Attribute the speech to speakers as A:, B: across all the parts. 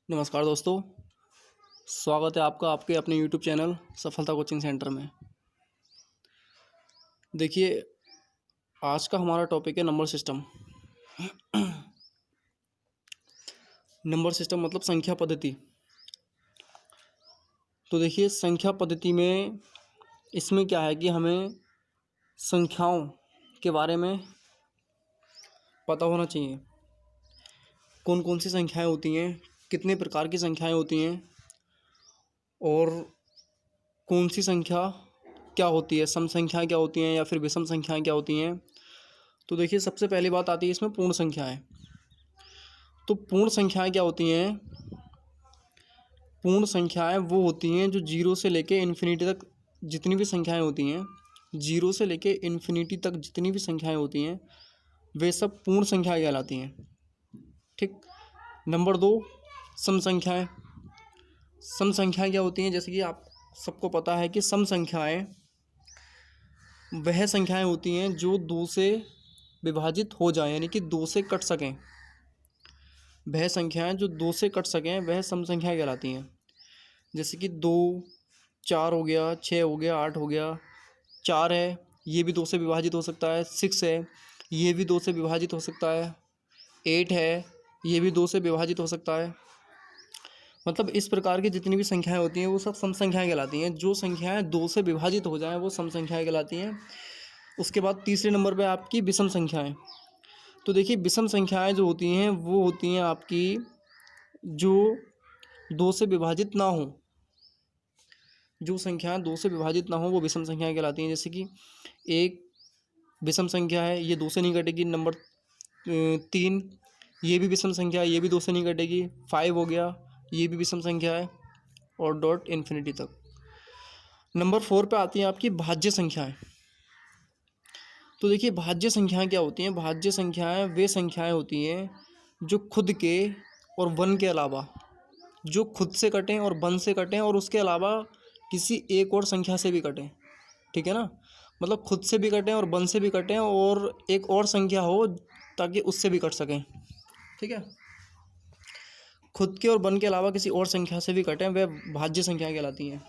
A: नमस्कार दोस्तों, स्वागत है आपका आपके अपने यूट्यूब चैनल सफलता कोचिंग सेंटर में। देखिए, आज का हमारा टॉपिक है नंबर सिस्टम। नंबर सिस्टम मतलब संख्या पद्धति। तो देखिए, संख्या पद्धति में इसमें क्या है कि हमें संख्याओं के बारे में पता होना चाहिए। कौन कौन सी संख्याएं होती हैं, कितने प्रकार की संख्याएं होती हैं और कौन सी संख्या क्या होती है, सम संख्याएं क्या होती हैं या फिर विषम संख्याएं क्या होती हैं। तो देखिए, सबसे पहली बात आती है इसमें पूर्ण संख्याएं। तो पूर्ण संख्याएं क्या होती हैं? पूर्ण संख्याएं वो होती हैं जो जीरो से लेके इन्फिनिटी तक जितनी भी संख्याएं होती हैं, जीरो से लेके इन्फिनिटी तक जितनी भी संख्याएं होती हैं वे सब पूर्ण संख्याएं कहलाती हैं। ठीक। नंबर 2, सम संख्याएं। सम संख्याएं क्या होती हैं? जैसे कि आप सबको पता है कि सम संख्याएं वह संख्याएं होती हैं जो दो से विभाजित हो जाएं, यानी कि दो से कट सकें। वह संख्याएं जो दो से कट सकें वह सम संख्याएं कहलाती हैं। जैसे कि 2, 4 हो गया, 6 हो गया, 8 हो गया। 4 है, ये भी दो से विभाजित हो सकता है। 6 है, ये भी दो से विभाजित हो सकता है। 8 है, ये भी दो से विभाजित हो सकता है। मतलब इस प्रकार की जितनी भी संख्याएं होती हैं वो सब सम संख्याएं कहलाती हैं। जो संख्याएं दो से विभाजित हो जाएं वो सम संख्याएं कहलाती हैं। उसके बाद तीसरे नंबर पे आपकी विषम संख्याएं। तो देखिए, विषम संख्याएं जो होती हैं वो होती हैं आपकी जो दो से विभाजित ना हो। जो संख्याएं दो से विभाजित ना हो वो विषम संख्याएं कहलाती हैं। जैसे कि एक विषम संख्या है, ये दो से नहीं कटेगी। नंबर 3, ये भी विषम संख्या है, ये भी दो से नहीं कटेगी। 5 हो गया, ये भी विषम संख्या है, और डॉट इन्फिनिटी तक। नंबर 4 पे आती हैं आपकी भाज्य संख्याएं। तो देखिए, भाज्य संख्याएं क्या होती हैं? भाज्य संख्याएं वे संख्याएं होती हैं जो खुद के और वन के अलावा, जो खुद से कटें और वन से कटें और उसके अलावा किसी एक और संख्या से भी कटें। ठीक है ना? मतलब खुद से भी कटें और वन से भी कटें और एक और संख्या हो ताकि उससे भी कट सकें। ठीक है? खुद के और वन के अलावा किसी और संख्या से भी कटें, वह भाज्य संख्याएं कहलाती हैं।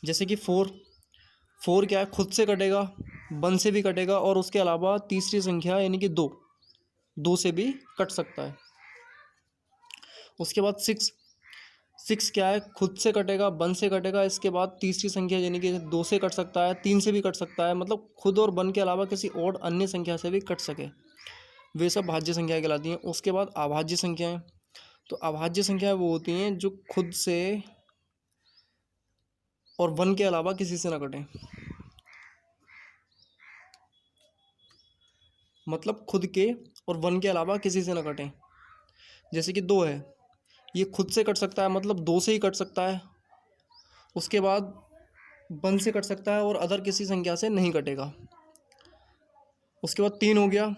A: जैसे कि 4 क्या है? खुद से कटेगा, वन से भी कटेगा और उसके अलावा तीसरी संख्या यानी कि 2 से भी कट सकता है। उसके बाद 6 क्या है? खुद से कटेगा, वन से कटेगा, इसके बाद तीसरी संख्या यानी कि 2 से कट सकता है, 3 से भी कट सकता है। मतलब खुद और वन के अलावा किसी और अन्य संख्या से भी कट सके, वे सब भाज्य संख्याएं कहलाती हैं। उसके बाद अभाज्य संख्याएं। तो अभाज्य संख्याएं वो होती हैं जो खुद से और वन के अलावा किसी से ना कटें। मतलब खुद के और वन के अलावा किसी से ना कटें। जैसे कि 2 है, ये खुद से कट सकता है, मतलब 2 से ही कट सकता है। उसके बाद वन से कट सकता है और अदर किसी संख्या से नहीं कटेगा। उसके बाद 3 हो गया।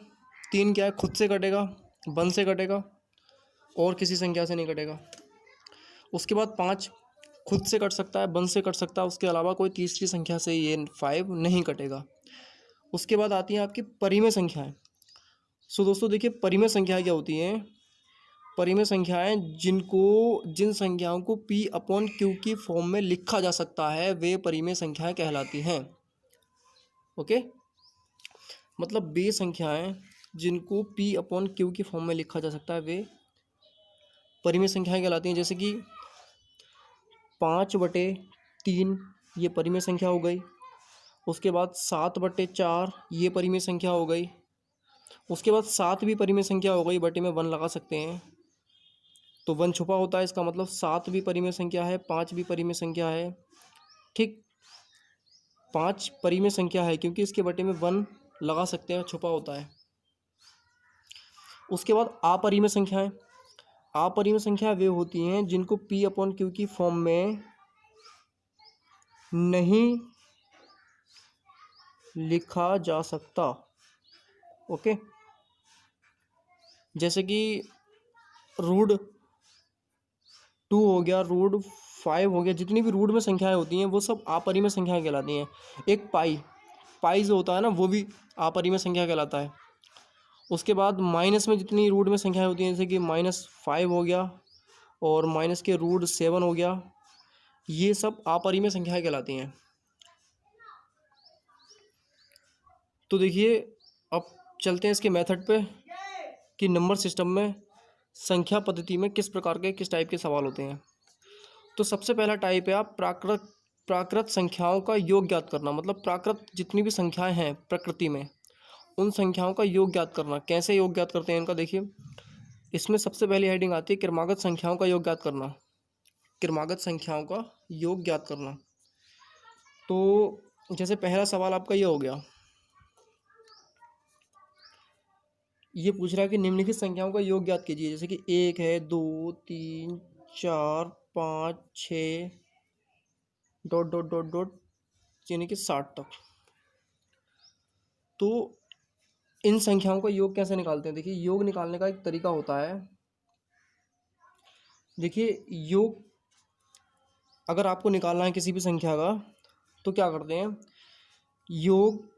A: 3 क्या है? खुद से कटेगा, वन से कटेगा और किसी संख्या से नहीं कटेगा। उसके बाद 5 खुद से कट सकता है, वन से कट सकता है, उसके अलावा कोई तीसरी संख्या से ये 5 नहीं कटेगा। उसके बाद आती हैं आपकी परिमेय संख्याएं। सो दोस्तों देखिए, परिमेय संख्याएं क्या होती हैं? परिमेय संख्याएं जिन संख्याओं को P/Q की फॉर्म में लिखा जा सकता है वे परिमेय संख्याएं कहलाती हैं। ओके, मतलब वे संख्याएं जिनको P/Q की फॉर्म में लिखा जा सकता है वे परिमेय संख्याएं कहलाती हैं। जैसे कि 5/3 ये परिमेय संख्या हो गई। उसके बाद 7/4 ये परिमेय संख्या हो गई। उसके बाद 7 भी परिमेय संख्या हो गई, बटे में 1 लगा सकते हैं तो 1 छुपा होता है, इसका मतलब 7 भी परिमेय संख्या है, 5 भी परिमेय संख्या है। ठीक, 5 परिमेय संख्या है क्योंकि इसके बटे में 1 लगा सकते हैं, छुपा होता है। उसके बाद अपरिमेय संख्याएं। अपरिमेय संख्या वे होती हैं जिनको P/Q की फॉर्म में नहीं लिखा जा सकता। ओके, जैसे कि रूट 2 हो गया, रूट 5 हो गया, जितनी भी रूट में संख्याएं होती हैं वो सब अपरिमेय संख्याएं कहलाती हैं। एक पाई जो होता है ना वो भी अपरिमेय संख्या कहलाता है। उसके बाद माइनस में जितनी रूट में संख्याएं होती हैं, जैसे कि -5 हो गया, और माइनस के रूट 7 हो गया। ये सब अपरिमेय संख्याएं कहलाती हैं। तो देखिए अब चलते हैं इसके मेथड पे कि नंबर सिस्टम में संख्या पद्धति में किस टाइप के सवाल होते हैं। तो सबसे पहला टाइप है आप प्राकृत संख्याओं का योग ज्ञात करना। मतलब प्राकृत जितनी भी संख्याएं हैं प्रकृति में, उन संख्याओं का योग ज्ञात करना। कैसे योग ज्ञात करते हैं इनका देखिए, इसमें सबसे पहली हेडिंग आती है क्रमागत संख्याओं का योग ज्ञात करना। क्रमागत संख्याओं का योग ज्ञात करना। तो जैसे पहला सवाल आपका ये हो गया, ये पूछ रहा है कि निम्नलिखित संख्याओं का योग ज्ञात कीजिए। जैसे कि 1 है, 2, 3, 4, 5, 6 डॉट डॉट डॉट डॉट यानी कि 60 तक। तो इन संख्याओं का योग कैसे निकालते हैं? देखिए योग निकालने का एक तरीका होता है। देखिए योग अगर आपको निकालना है किसी भी संख्या का तो क्या करते हैं, योग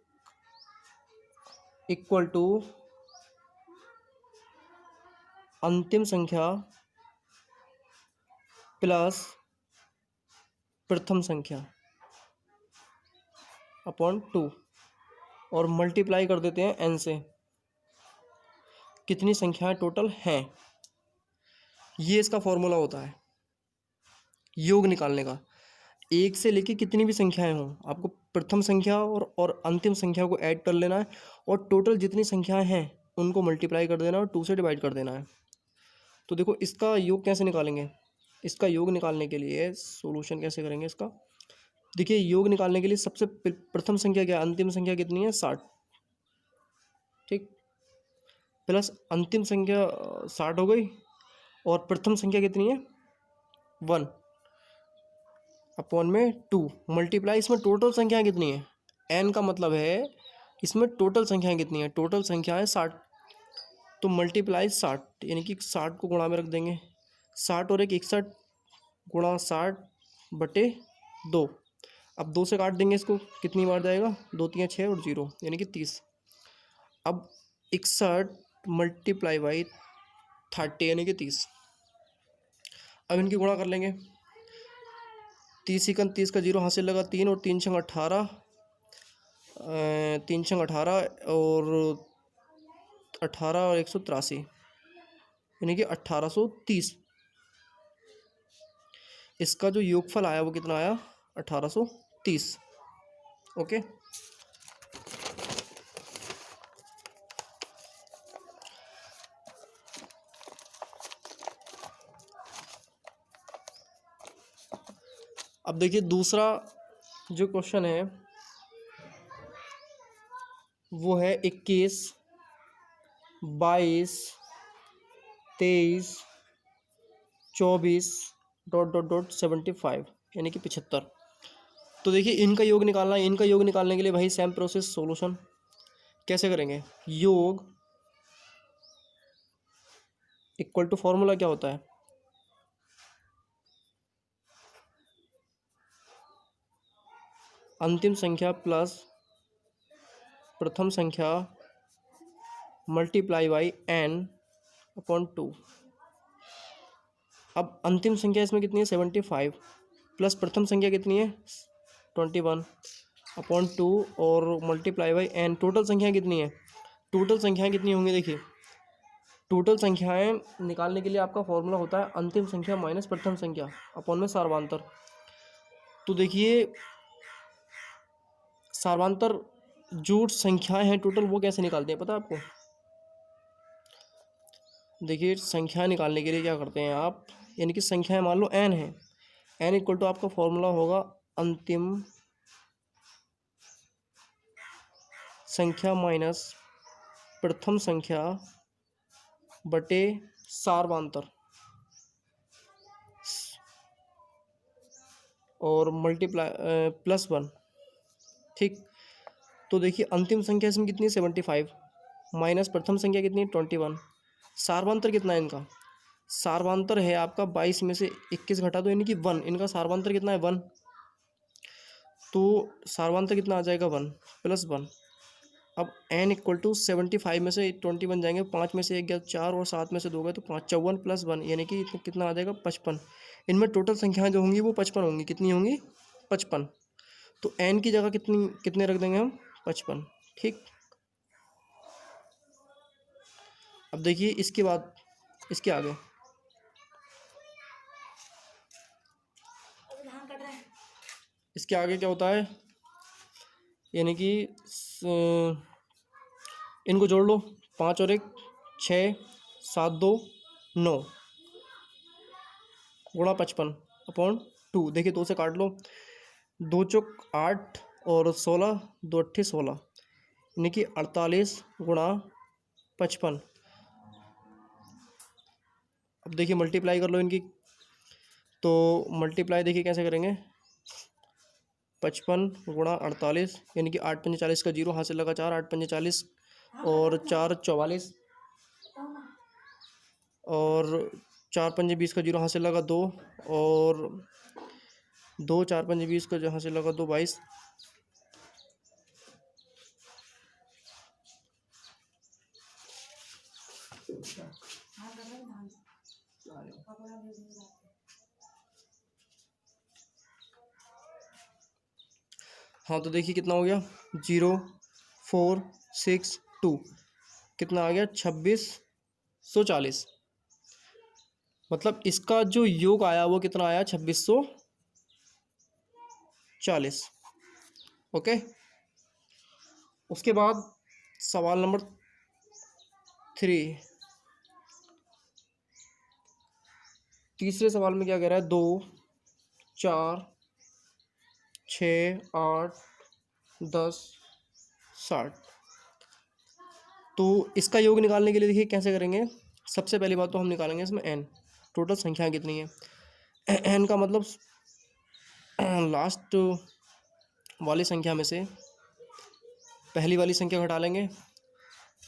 A: इक्वल टू अंतिम संख्या प्लस प्रथम संख्या अपॉन 2 और मल्टीप्लाई कर देते हैं n से, कितनी संख्याएं टोटल हैं। ये इसका फॉर्मूला होता है योग निकालने का। एक से लेके कितनी भी संख्याएं हों, आपको प्रथम संख्या और अंतिम संख्या को ऐड कर लेना है और टोटल जितनी संख्याएं हैं उनको मल्टीप्लाई कर देना है और 2 से डिवाइड कर देना है। तो देखो इसका योग कैसे निकालेंगे। इसका योग निकालने के लिए सॉल्यूशन कैसे करेंगे इसका, देखिए योग निकालने के लिए सबसे प्रथम संख्या क्या है, अंतिम संख्या कितनी है 60, ठीक, प्लस अंतिम संख्या 60 हो गई और प्रथम संख्या कितनी है 1 अपॉन में 2 मल्टीप्लाई इसमें टोटल संख्याएं कितनी है, n का मतलब है इसमें टोटल संख्याएं कितनी है, टोटल संख्याएं 60, तो मल्टीप्लाई 60 यानी कि 60 को गुणा में रख देंगे, 60 और 1 61 गुणा 60/2। अब 2 से काट देंगे इसको, कितनी बार जाएगा, 2 3 6 और 0 यानी कि 30। अब 61 मल्टीप्लाई बाई 30 यानी कि 30। अब इनकी गुणा कर लेंगे, 30 × 30 का 0 हासिल लगा 3 और 3 × 18 3 × 18 और 18 और 183 यानी कि 1830। इसका जो योगफल आया वो कितना आया 1830। ओके, अब देखिए दूसरा जो क्वेश्चन है वो है 21, 22, 23, 24 डॉट डॉट डॉट 75 यानी कि 75। तो देखिए इनका योग निकालना है। इनका योग निकालने के लिए भाई सेम प्रोसेस, सॉल्यूशन कैसे करेंगे, योग इक्वल टू फॉर्मूला क्या होता है, अंतिम संख्या प्लस प्रथम संख्या मल्टीप्लाई बाई n अपॉन 2। अब अंतिम संख्या इसमें कितनी है 75 प्लस प्रथम संख्या कितनी है 21 अपॉन 2 और मल्टीप्लाई बाई n। टोटल संख्या कितनी है, टोटल संख्याएं कितनी होंगी, देखिए टोटल संख्याएं निकालने के लिए आपका फॉर्मूला होता है अंतिम संख्या माइनस प्रथम संख्या अपॉन में सार्वधातर। तो देखिए सार्वधातर जो संख्याएं हैं टोटल वो कैसे निकालते हैं पता है आपको। देखिए संख्या निकालने के लिए क्या करते हैं आप, यानी कि संख्याएं मान लो n है, n इक्वल टू आपका फॉर्मूला होगा अंतिम संख्या माइनस प्रथम संख्या बटे सार्वधातर और मल्टीप्लाई प्लस 1, ठीक। तो देखिए अंतिम संख्या इसमें कितनी है 75 माइनस प्रथम संख्या कितनी है 21, सार्वधातर कितना है इनका, सार्वधातर है आपका 22 में से 21 घटा दो यानी कि 1, इनका सार्वधातर कितना है 1, तो सार्वधातर कितना आ जाएगा 1 प्लस 1 अब n इक्वल टू 75 में से 20 बन जाएंगे, 5 में से 1 गया 4 और 7 में से 2 गए तो 5, 54 प्लस 1 यानी कि कितना आ जाएगा 55। इनमें टोटल संख्याएं जो होंगी वो 55 होंगी। कितनी होंगी? 55। तो n की जगह कितने रख देंगे हम? 55। ठीक। अब देखिए इसके बाद इसके आगे इसके आगे क्या होता है, यानी कि इनको जोड़ लो, 5 और 1 6, 7 2 9 गुणा 55 अपॉन 2। देखिए 2 से काट लो, 2 चौक 8 और 16, 2 अट्ठे 16 यानी कि 48 गुणा 55। अब देखिए मल्टीप्लाई कर लो इनकी, तो मल्टीप्लाई देखिए कैसे करेंगे, 55 गुणा 48 यानी कि 8 पंजे 40 का 0 हाथ से लगा 4, 8 पंजे 40 और 4 44 और 4 पंजे 20 का 0 हाथ से लगा 2 और 2 4 पंजे 20 का जहाँ से लगा 2 22। हाँ तो देखिए कितना हो गया, 0 4 6 2 कितना आ गया 2640। मतलब इसका जो योग आया वो कितना आया 2640। ओके। उसके बाद सवाल नंबर 3, तीसरे सवाल में क्या कह रहा है, 2 4 6 8 10 60। तो इसका योग निकालने के लिए देखिए कैसे करेंगे। सबसे पहली बात तो हम निकालेंगे इसमें n, टोटल संख्या कितनी है। n का मतलब लास्ट वाली संख्या में से पहली वाली संख्या घटा लेंगे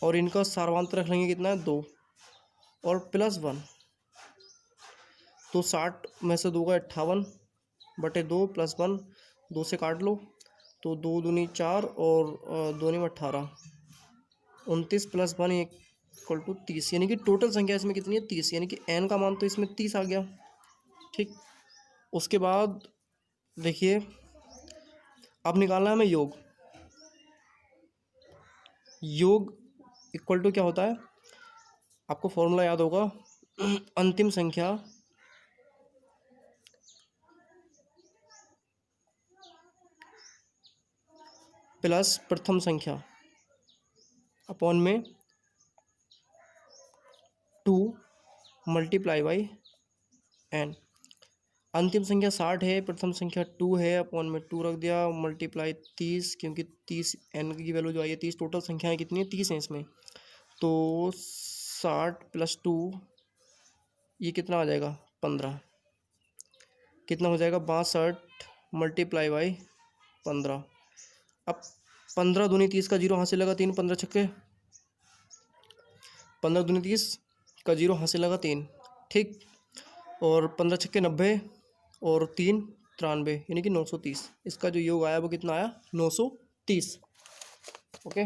A: और इनका सार्वधातुक रख लेंगे, कितना है 2 और प्लस 1। तो 60 में से 2 का 58 बटे 2 प्लस 1, 2 से काट लो तो 2 दूनी 4 और 2 में 18, 29 प्लस 1 इक्वल टू 30 यानी कि टोटल संख्या इसमें कितनी है 30, यानी कि n का मान तो इसमें 30 आ गया। ठीक। उसके बाद देखिए अब निकालना है हमें योग। योग इक्वल टू क्या होता है, आपको फॉर्मूला याद होगा, अंतिम संख्या प्लस प्रथम संख्या अपॉन में 2 मल्टीप्लाई बाई n। अंतिम संख्या 60 है, प्रथम संख्या 2 है, अपॉन में 2 रख दिया, मल्टीप्लाई 30 क्योंकि 30 n की वैल्यू जो आई है 30। टोटल संख्याएं कितनी है 30 हैं इसमें, तो 60 प्लस 2 ये कितना आ जाएगा 15, कितना हो जाएगा 62 मल्टीप्लाई बाई 15। अब 15 दूनी 30 का 0 हाथ से लगा 3, 15 छक्के 15 दूनी 30 का 0 हाथ से लगा 3। ठीक। और 15 छक्के 90 और 3 93 यानी कि 930। इसका जो योग आया वो कितना आया 930। ओके।